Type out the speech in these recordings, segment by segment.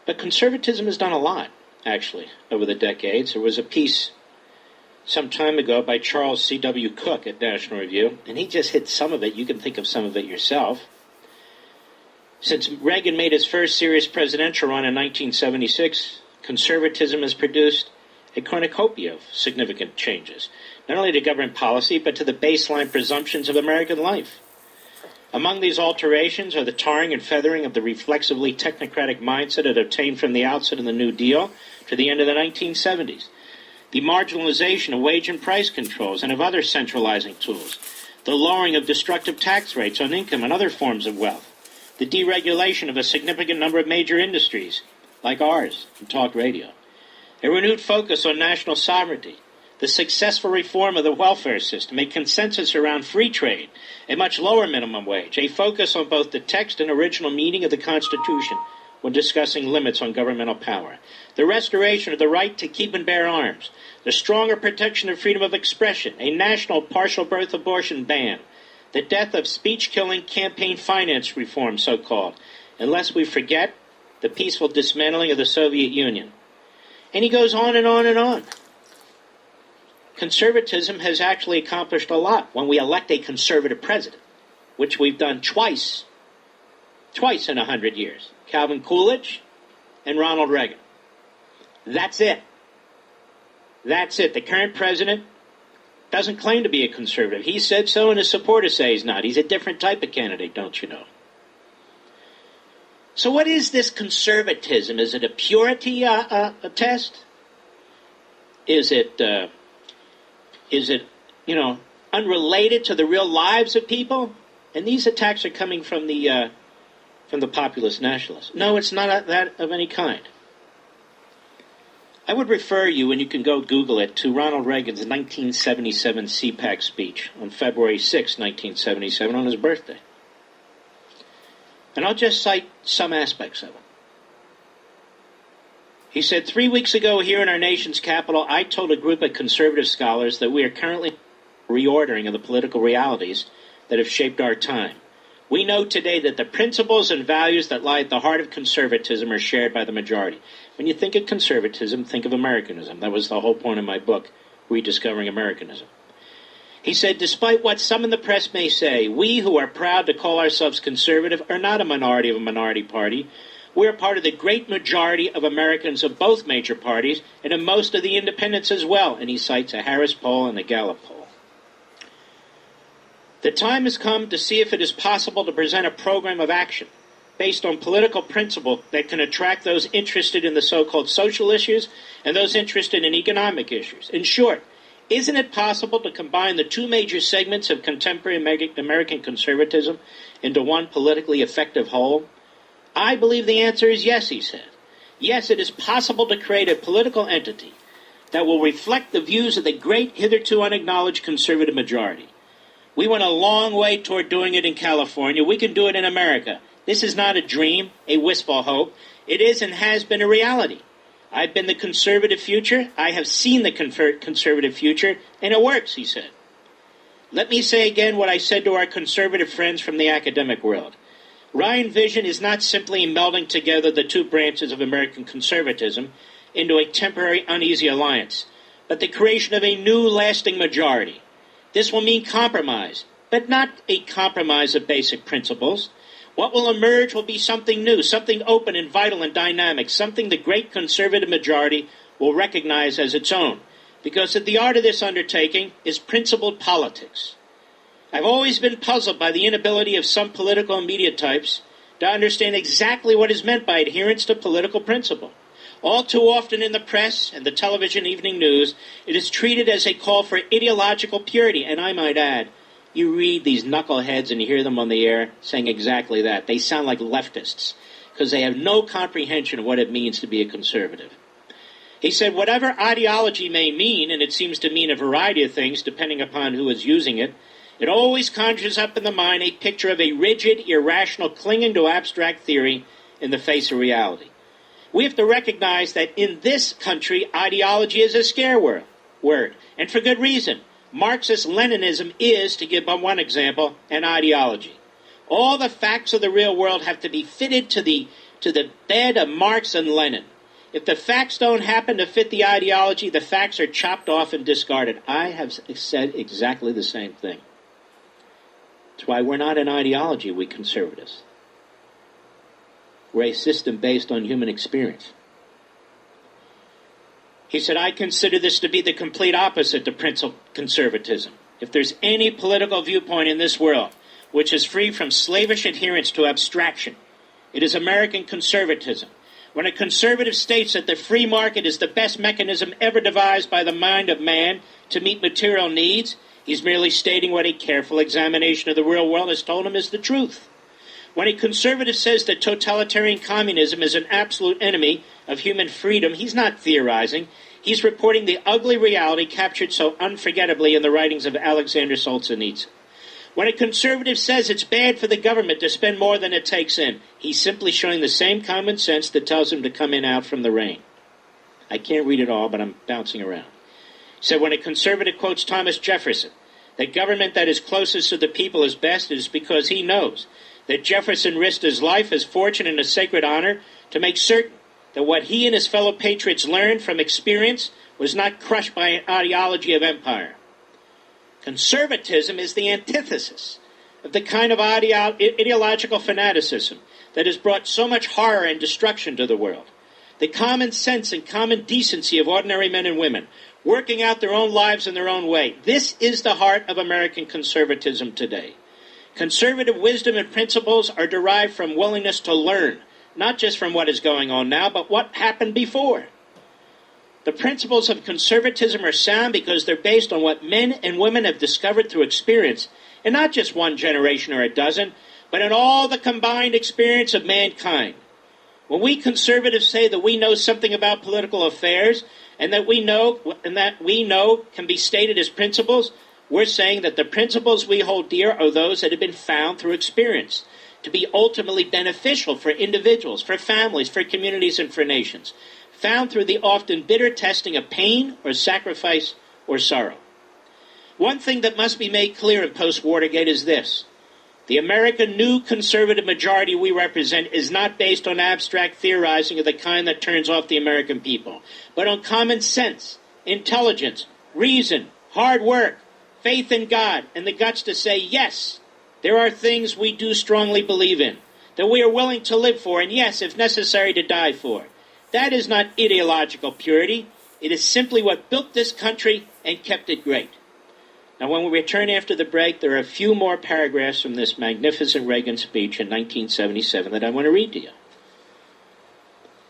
But conservatism has done a lot, actually, over the decades. There was a piece some time ago by Charles C.W. Cook at National Review, and he just hit some of it. You can think of some of it yourself. Since Reagan made his first serious presidential run in 1976, conservatism has produced a cornucopia of significant changes, not only to government policy, but to the baseline presumptions of American life. Among these alterations are the tarring and feathering of the reflexively technocratic mindset that obtained from the outset of the New Deal to the end of the 1970s, the marginalization of wage and price controls and of other centralizing tools, the lowering of destructive tax rates on income and other forms of wealth, the deregulation of a significant number of major industries, like ours, and talk radio, a renewed focus on national sovereignty, the successful reform of the welfare system, a consensus around free trade, a much lower minimum wage, a focus on both the text and original meaning of the Constitution when discussing limits on governmental power, the restoration of the right to keep and bear arms, the stronger protection of freedom of expression, a national partial birth abortion ban, the death of speech-killing campaign finance reform, so-called, and lest we forget, the peaceful dismantling of the Soviet Union. And he goes on and on and on. Conservatism has actually accomplished a lot when we elect a conservative president, which we've done twice in 100 years. Calvin Coolidge and Ronald Reagan. That's it. That's it. The current president doesn't claim to be a conservative. He said so, and his supporters say he's not. He's a different type of candidate, don't you know? So what is this conservatism? Is it a purity test? Is it unrelated to the real lives of people? And these attacks are coming from the populist nationalists. No, it's not that of any kind. I would refer you, and you can go Google it, to Ronald Reagan's 1977 CPAC speech on February 6, 1977, on his birthday. And I'll just cite some aspects of it. He said, 3 weeks ago here in our nation's capital, I told a group of conservative scholars that we are currently reordering of the political realities that have shaped our time. We know today that the principles and values that lie at the heart of conservatism are shared by the majority. When you think of conservatism, think of Americanism. That was the whole point of my book, Rediscovering Americanism. He said, despite what some in the press may say, we who are proud to call ourselves conservative are not a minority of a minority party. We are part of the great majority of Americans of both major parties and of most of the independents as well. And he cites a Harris poll and a Gallup poll. The time has come to see if it is possible to present a program of action based on political principle that can attract those interested in the so-called social issues and those interested in economic issues. In short, isn't it possible to combine the two major segments of contemporary American conservatism into one politically effective whole? I believe the answer is yes, he said. Yes, it is possible to create a political entity that will reflect the views of the great, hitherto unacknowledged conservative majority. We went a long way toward doing it in California. We can do it in America. This is not a dream, a wistful hope. It is and has been a reality. I've been the conservative future. I have seen the conservative future, and it works, he said. Let me say again what I said to our conservative friends from the academic world. Ryan Vision is not simply melding together the two branches of American conservatism into a temporary uneasy alliance, but the creation of a new lasting majority. This will mean compromise, but not a compromise of basic principles. What will emerge will be something new, something open and vital and dynamic, something the great conservative majority will recognize as its own, because at the heart of this undertaking is principled politics. I've always been puzzled by the inability of some political and media types to understand exactly what is meant by adherence to political principle. All too often in the press and the television evening news, it is treated as a call for ideological purity. And I might add, you read these knuckleheads and hear them on the air saying exactly that. They sound like leftists because they have no comprehension of what it means to be a conservative. He said, whatever ideology may mean, and it seems to mean a variety of things depending upon who is using it, it always conjures up in the mind a picture of a rigid, irrational clinging to abstract theory in the face of reality. We have to recognize that in this country, ideology is a scare word, and for good reason. Marxist-Leninism is, to give one example, an ideology. All the facts of the real world have to be fitted to to the bed of Marx and Lenin. If the facts don't happen to fit the ideology, the facts are chopped off and discarded. I have said exactly the same thing. That's why we're not an ideology, we conservatives. We're a system based on human experience. He said, I consider this to be the complete opposite to principled conservatism. If there's any political viewpoint in this world which is free from slavish adherence to abstraction, it is American conservatism. When a conservative states that the free market is the best mechanism ever devised by the mind of man to meet material needs, he's merely stating what a careful examination of the real world has told him is the truth. When a conservative says that totalitarian communism is an absolute enemy of human freedom, he's not theorizing. He's reporting the ugly reality captured so unforgettably in the writings of Alexander Solzhenitsyn. When a conservative says it's bad for the government to spend more than it takes in, he's simply showing the same common sense that tells him to come in out from the rain. I can't read it all, but I'm bouncing around. He said when a conservative quotes Thomas Jefferson, that government that is closest to the people is best, it is because he knows that Jefferson risked his life, his fortune, and his sacred honor to make certain that what he and his fellow patriots learned from experience was not crushed by an ideology of empire. Conservatism is the antithesis of the kind of ideological fanaticism that has brought so much horror and destruction to the world. The common sense and common decency of ordinary men and women, working out their own lives in their own way. This is the heart of American conservatism today. Conservative wisdom and principles are derived from willingness to learn, not just from what is going on now, but what happened before. The principles of conservatism are sound because they're based on what men and women have discovered through experience, and not just one generation or a dozen, but in all the combined experience of mankind. When we conservatives say that we know something about political affairs, and that we know can be stated as principles, we're saying that the principles we hold dear are those that have been found through experience to be ultimately beneficial for individuals, for families, for communities, and for nations, found through the often bitter testing of pain or sacrifice or sorrow. One thing that must be made clear in post-Watergate is this. The American new conservative majority we represent is not based on abstract theorizing of the kind that turns off the American people, but on common sense, intelligence, reason, hard work, faith in God, and the guts to say, yes, there are things we do strongly believe in, that we are willing to live for, and yes, if necessary, to die for. That is not ideological purity. It is simply what built this country and kept it great. Now, when we return after the break, there are a few more paragraphs from this magnificent Reagan speech in 1977 that I want to read to you.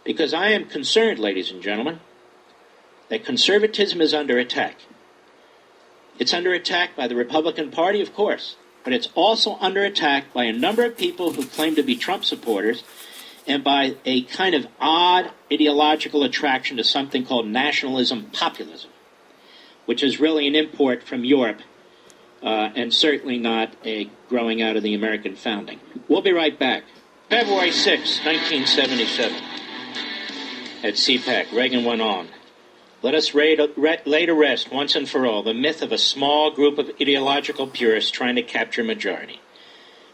Because I am concerned, ladies and gentlemen, that conservatism is under attack. It's under attack by the Republican Party, of course, but it's also under attack by a number of people who claim to be Trump supporters and by a kind of odd ideological attraction to something called nationalism populism, which is really an import from Europe and certainly not a growing out of the American founding. We'll be right back. February 6, 1977. At CPAC, Reagan went on. Let us lay to rest once and for all the myth of a small group of ideological purists trying to capture majority.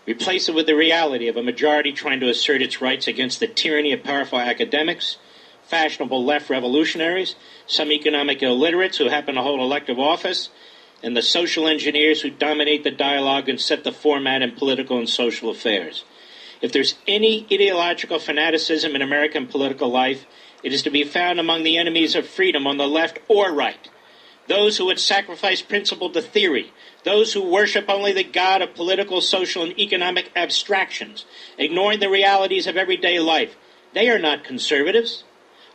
Replace it with the reality of a majority trying to assert its rights against the tyranny of powerful academics, fashionable left revolutionaries, some economic illiterates who happen to hold elective office, and the social engineers who dominate the dialogue and set the format in political and social affairs. If there's any ideological fanaticism in American political life, it is to be found among the enemies of freedom on the left or right. Those who would sacrifice principle to theory, those who worship only the God of political, social, and economic abstractions, ignoring the realities of everyday life. They are not conservatives.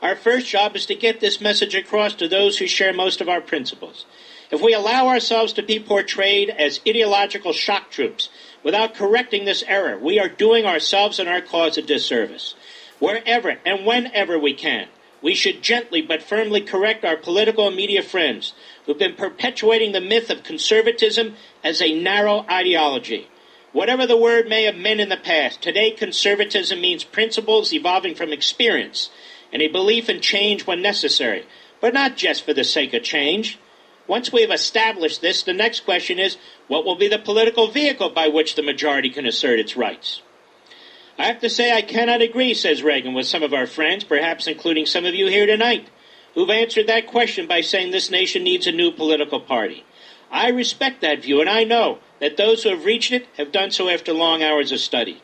Our first job is to get this message across to those who share most of our principles. If we allow ourselves to be portrayed as ideological shock troops without correcting this error, we are doing ourselves and our cause a disservice. Wherever and whenever we can, we should gently but firmly correct our political and media friends who've been perpetuating the myth of conservatism as a narrow ideology. Whatever the word may have meant in the past, today conservatism means principles evolving from experience and a belief in change when necessary, but not just for the sake of change. Once we have established this, the next question is, what will be the political vehicle by which the majority can assert its rights? I have to say I cannot agree, says Regan, with some of our friends, perhaps including some of you here tonight, who've answered that question by saying this nation needs a new political party. I respect that view, and I know that those who have reached it have done so after long hours of study.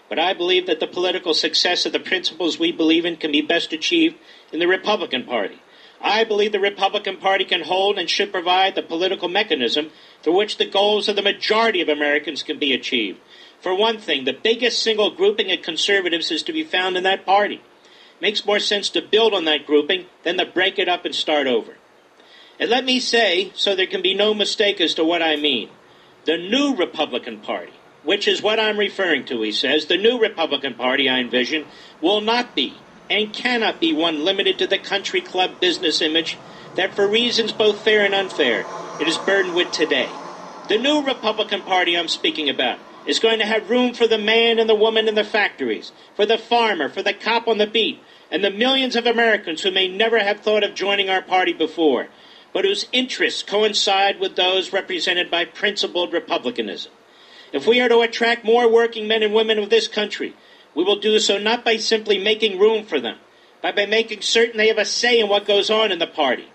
But I believe that the political success of the principles we believe in can be best achieved in the Republican Party. I believe the Republican Party can hold and should provide the political mechanism through which the goals of the majority of Americans can be achieved. For one thing, the biggest single grouping of conservatives is to be found in that party. It makes more sense to build on that grouping than to break it up and start over. And let me say, so there can be no mistake as to what I mean, the new Republican Party, which is what I'm referring to, he says, the new Republican Party I envision will not be and cannot be one limited to the country club business image that for reasons both fair and unfair it is burdened with today. The new Republican Party I'm speaking about is going to have room for the man and the woman in the factories, for the farmer, for the cop on the beat, and the millions of Americans who may never have thought of joining our party before, but whose interests coincide with those represented by principled republicanism. If we are to attract more working men and women of this country, we will do so not by simply making room for them, but by making certain they have a say in what goes on in the party.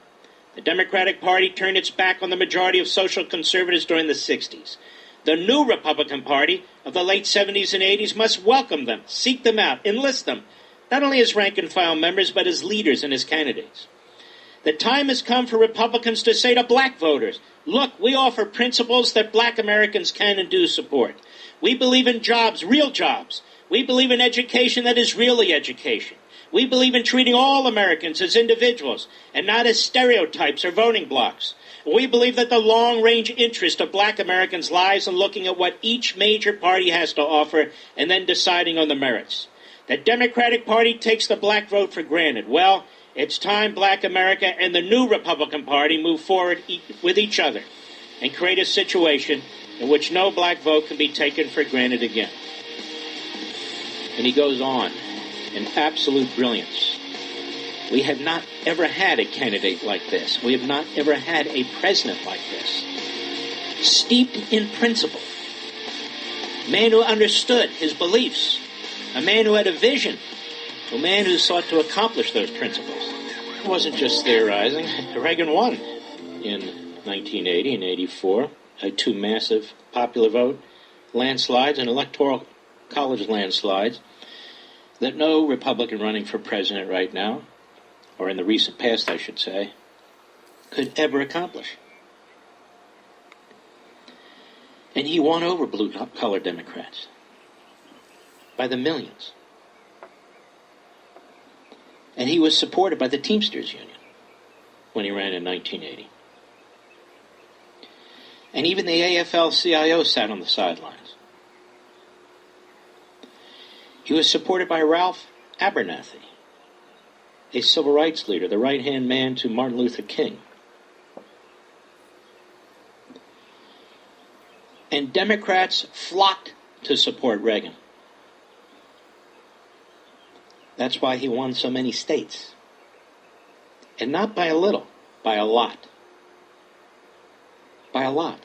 The Democratic Party turned its back on the majority of social conservatives during the 60s. The new Republican Party of the late 70s and 80s must welcome them, seek them out, enlist them, not only as rank-and-file members, but as leaders and as candidates. The time has come for Republicans to say to black voters, look, we offer principles that black Americans can and do support. We believe in jobs, real jobs. We believe in education that is really education. We believe in treating all Americans as individuals and not as stereotypes or voting blocks. We believe that the long-range interest of black Americans lies in looking at what each major party has to offer and then deciding on the merits. The Democratic Party takes the black vote for granted. Well, it's time black America and the new Republican Party move forward with each other and create a situation in which no black vote can be taken for granted again. And he goes on in absolute brilliance. We have not ever had a candidate like this. We have not ever had a president like this. Steeped in principle. A man who understood his beliefs. A man who had a vision. A man who sought to accomplish those principles. It wasn't just theorizing. Reagan won in 1980 and 84. Had two massive popular vote landslides and electoral college landslides that no Republican running for president right now, or in the recent past, I should say, could ever accomplish. And he won over blue-collar Democrats by the millions. And he was supported by the Teamsters Union when he ran in 1980. And even the AFL-CIO sat on the sidelines. He was supported by Ralph Abernathy, a civil rights leader, the right-hand man to Martin Luther King. And Democrats flocked to support Reagan. That's why he won so many states. And not by a little, by a lot. By a lot.